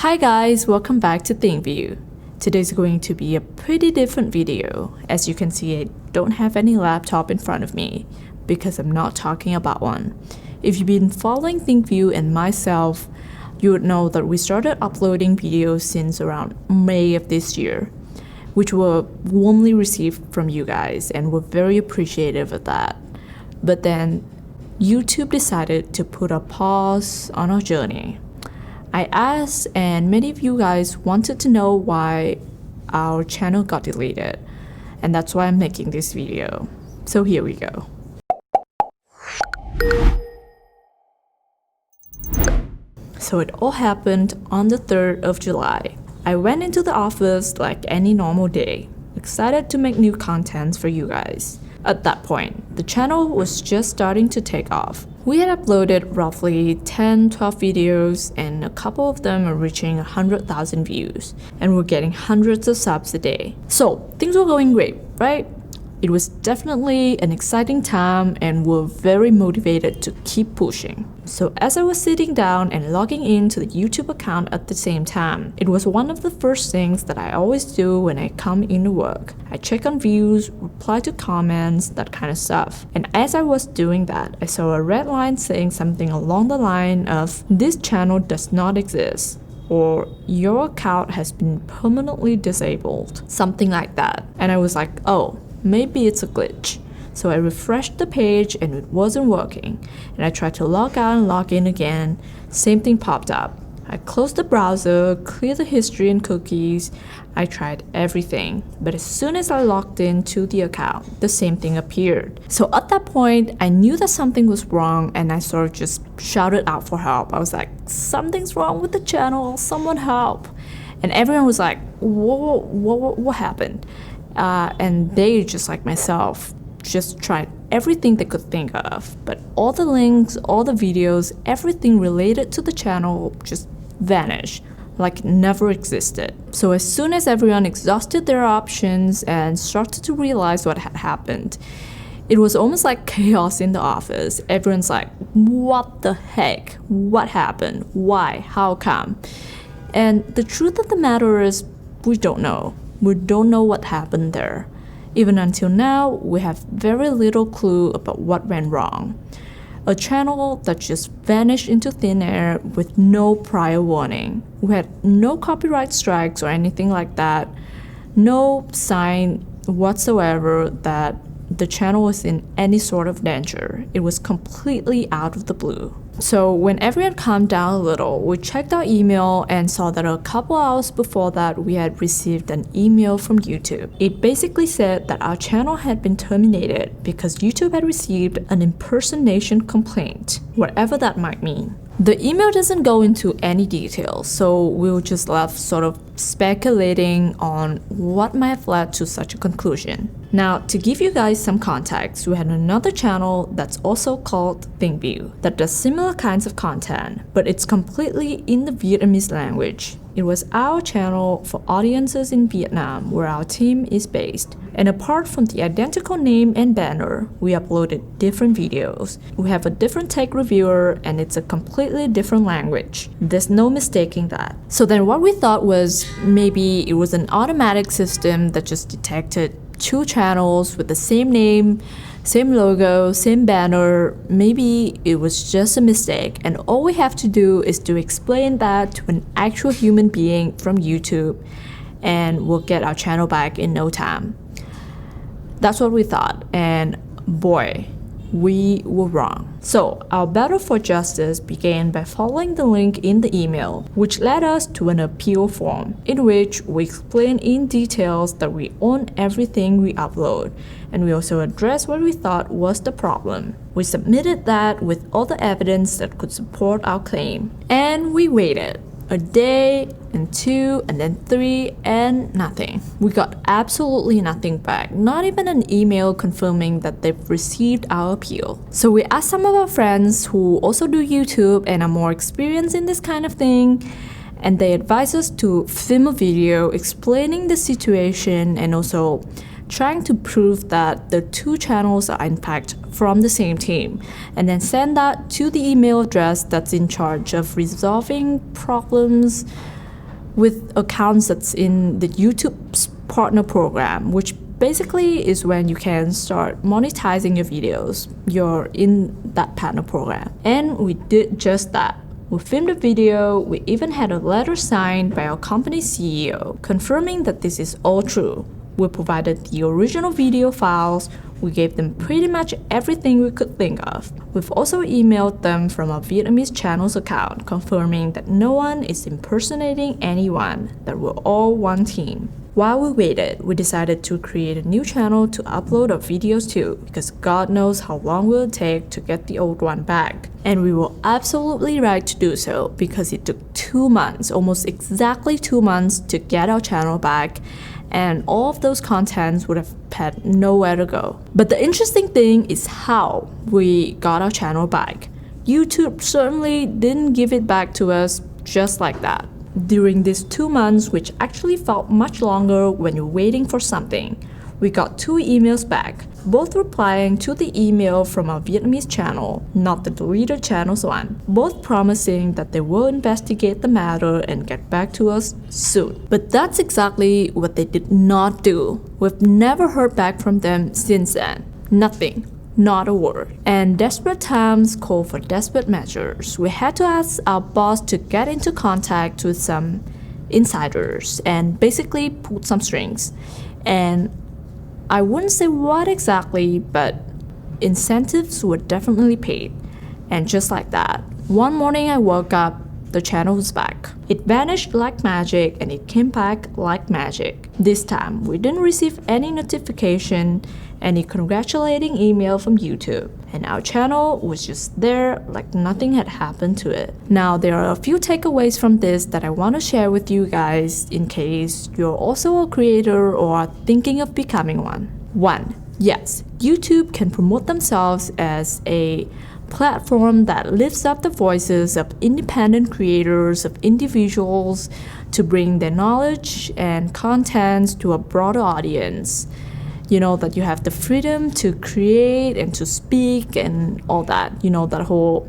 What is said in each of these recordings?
Hi guys, welcome back to ThinkView. Today's going to be a pretty different video. As you can see, I don't have any laptop in front of me because I'm not talking about one. If you've been following ThinkView and myself, you would know that we started uploading videos since around May of this year, which were warmly received from you guys and we're very appreciative of that. But then YouTube decided to put a pause on our journey. I asked, and many of you guys wanted to know why our channel got deleted, and that's why I'm making this video. So here we go. So it all happened on the 3rd of July. I went into the office like any normal day, excited to make new content for you guys. At that point, the channel was just starting to take off. We had uploaded roughly 10-12 videos and a couple of them are reaching 100,000 views and we're getting hundreds of subs a day. So things were going great, right? It was definitely an exciting time and we're very motivated to keep pushing. So as I was sitting down and logging into the YouTube account at the same time, it was one of the first things that I always do when I come into work. I check on views, reply to comments, that kind of stuff. And as I was doing that, I saw a red line saying something along the line of, "This channel does not exist," or "Your account has been permanently disabled," something like that. And I was like, oh, maybe it's a glitch. So I refreshed the page and it wasn't working. And I tried to log out and log in again. Same thing popped up. I closed the browser, cleared the history and cookies. I tried everything. But as soon as I logged into the account, the same thing appeared. So at that point, I knew that something was wrong and I sort of just shouted out for help. I was like, something's wrong with the channel, someone help. And everyone was like, what happened? And they, just like myself, just tried everything they could think of. But all the links, all the videos, everything related to the channel just vanished, like it never existed. So as soon as everyone exhausted their options and started to realize what had happened, it was almost like chaos in the office. Everyone's like, what the heck? What happened? Why? How come? And the truth of the matter is, we don't know. We don't know what happened there. Even until now, we have very little clue about what went wrong. A channel that just vanished into thin air with no prior warning. We had no copyright strikes or anything like that. No sign whatsoever that the channel was in any sort of danger. It was completely out of the blue. So when everyone calmed down a little, we checked our email and saw that a couple hours before that we had received an email from YouTube. It basically said that our channel had been terminated because YouTube had received an impersonation complaint, whatever that might mean. The email doesn't go into any details, so we were just left sort of speculating on what might have led to such a conclusion. Now, to give you guys some context, we had another channel that's also called ThinkView that does similar kinds of content, but it's completely in the Vietnamese language. It was our channel for audiences in Vietnam, where our team is based. And apart from the identical name and banner, we uploaded different videos. We have a different tech reviewer and it's a completely different language. There's no mistaking that. So then what we thought was maybe it was an automatic system that just detected two channels with the same name, same logo, same banner. Maybe it was just a mistake and all we have to do is to explain that to an actual human being from YouTube and we'll get our channel back in no time. That's what we thought, and boy, we were wrong. So our battle for justice began by following the link in the email, which led us to an appeal form in which we explain in details that we own everything we upload, and we also address what we thought was the problem. We submitted that with all the evidence that could support our claim, and we waited. A day, and 2, and then 3, and nothing. We got absolutely nothing back, not even an email confirming that they've received our appeal. So we asked some of our friends who also do YouTube and are more experienced in this kind of thing, and they advised us to film a video explaining the situation and also trying to prove that the two channels are in fact from the same team, and then send that to the email address that's in charge of resolving problems with accounts that's in the YouTube's partner program, which basically is when you can start monetizing your videos. You're in that partner program. And we did just that. We filmed a video, we even had a letter signed by our company's CEO confirming that this is all true. We provided the original video files, we gave them pretty much everything we could think of. We've also emailed them from our Vietnamese channel's account confirming that no one is impersonating anyone, that we're all one team. While we waited, we decided to create a new channel to upload our videos to, because God knows how long it will take to get the old one back. And we were absolutely right to do so, because it took 2 months, almost exactly 2 months, to get our channel back, and all of those contents would have had nowhere to go. But the interesting thing is how we got our channel back. YouTube certainly didn't give it back to us just like that. During these 2 months, which actually felt much longer when you're waiting for something, we got 2 emails back, both replying to the email from our Vietnamese channel, not the deleted channel's one, both promising that they will investigate the matter and get back to us soon. But that's exactly what they did not do. We've never heard back from them since then. Nothing. Not a word. And desperate times call for desperate measures. We had to ask our boss to get into contact with some insiders and basically pull some strings. And I wouldn't say what exactly, but incentives were definitely paid. And just like that, one morning I woke up, the channel was back. It vanished like magic and it came back like magic. This time, we didn't receive any notification, any congratulating email from YouTube, and our channel was just there like nothing had happened to it. Now, there are a few takeaways from this that I want to share with you guys in case you're also a creator or are thinking of becoming one. 1. Yes, YouTube can promote themselves as a platform that lifts up the voices of independent creators, of individuals, to bring their knowledge and contents to a broader audience. You know, that you have the freedom to create and to speak and all that. You know, that whole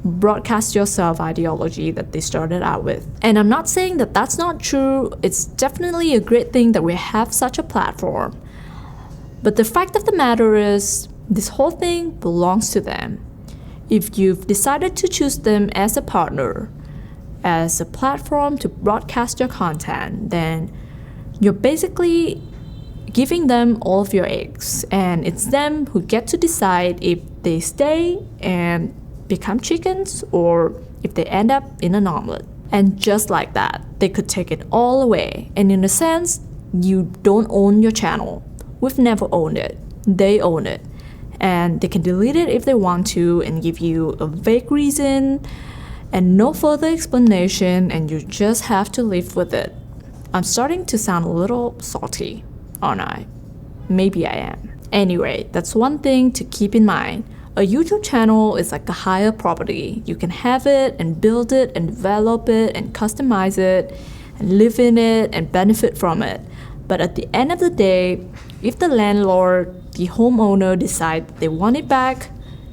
broadcast yourself ideology that they started out with. And I'm not saying that that's not true. It's definitely a great thing that we have such a platform. But the fact of the matter is, this whole thing belongs to them. If you've decided to choose them as a partner, as a platform to broadcast your content, then you're basically giving them all of your eggs, and it's them who get to decide if they stay and become chickens or if they end up in an omelet. And just like that, they could take it all away. And in a sense, you don't own your channel. We've never owned it. They own it. And they can delete it if they want to and give you a vague reason and no further explanation, and you just have to live with it. I'm starting to sound a little salty, aren't I? Maybe I am. Anyway, that's one thing to keep in mind. A YouTube channel is like a higher property. You can have it and build it and develop it and customize it and live in it and benefit from it. But at the end of the day, if the landlord, the homeowner decide they want it back,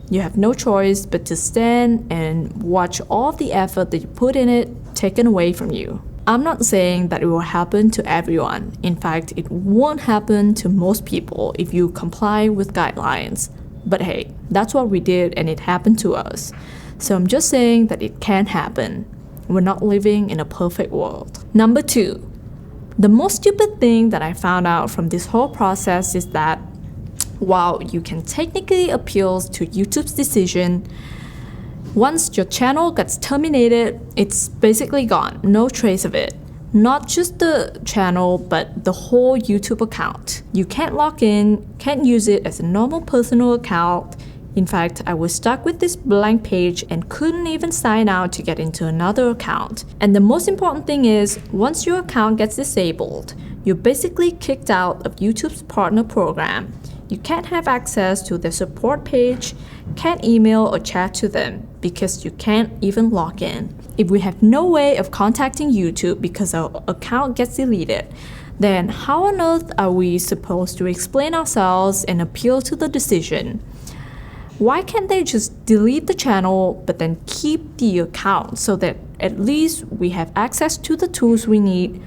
you have no choice but to stand and watch all of the effort that you put in it taken away from you. I'm not saying that it will happen to everyone. In fact, it won't happen to most people if you comply with guidelines. But hey, that's what we did and it happened to us. So I'm just saying that it can happen. We're not living in a perfect world. Number 2, the most stupid thing that I found out from this whole process is that while you can technically appeal to YouTube's decision, once your channel gets terminated, it's basically gone, no trace of it. Not just the channel, but the whole YouTube account. You can't log in, can't use it as a normal personal account. In fact, I was stuck with this blank page and couldn't even sign out to get into another account. And the most important thing is, once your account gets disabled, you're basically kicked out of YouTube's partner program. You can't have access to their support page, can't email or chat to them because you can't even log in. If we have no way of contacting YouTube because our account gets deleted, then how on earth are we supposed to explain ourselves and appeal to the decision? Why can't they just delete the channel but then keep the account so that at least we have access to the tools we need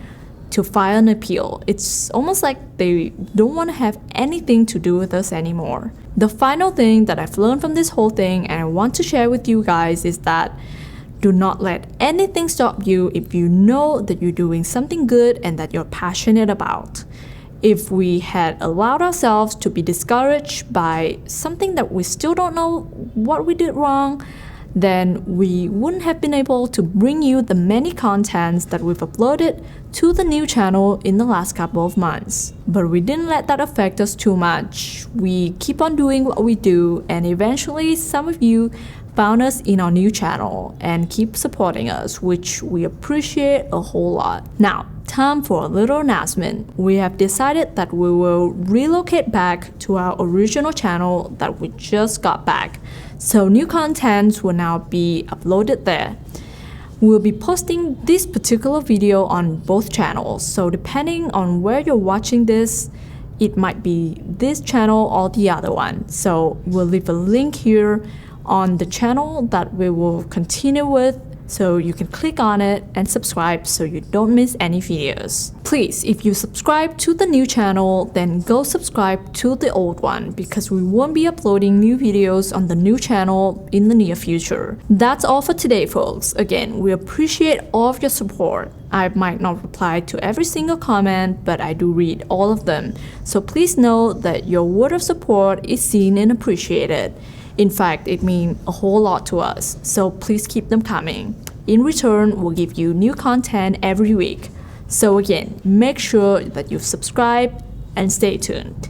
to file an appeal. It's almost like they don't want to have anything to do with us anymore. The final thing that I've learned from this whole thing and I want to share with you guys is that do not let anything stop you if you know that you're doing something good and that you're passionate about. If we had allowed ourselves to be discouraged by something that we still don't know what we did wrong, then we wouldn't have been able to bring you the many contents that we've uploaded to the new channel in the last couple of months. But we didn't let that affect us too much. We keep on doing what we do, and eventually some of you found us in our new channel and keep supporting us, which we appreciate a whole lot. Now, time for a little announcement. We have decided that we will relocate back to our original channel that we just got back. So new contents will now be uploaded there. We'll be posting this particular video on both channels. So depending on where you're watching this, it might be this channel or the other one. So we'll leave a link here on the channel that we will continue with, so you can click on it and subscribe so you don't miss any videos. Please, if you subscribe to the new channel, then go subscribe to the old one because we won't be uploading new videos on the new channel in the near future. That's all for today, folks. Again, we appreciate all of your support. I might not reply to every single comment, but I do read all of them. So please know that your word of support is seen and appreciated. In fact, it means a whole lot to us, so please keep them coming. In return, we'll give you new content every week. So again, make sure that you subscribe and stay tuned.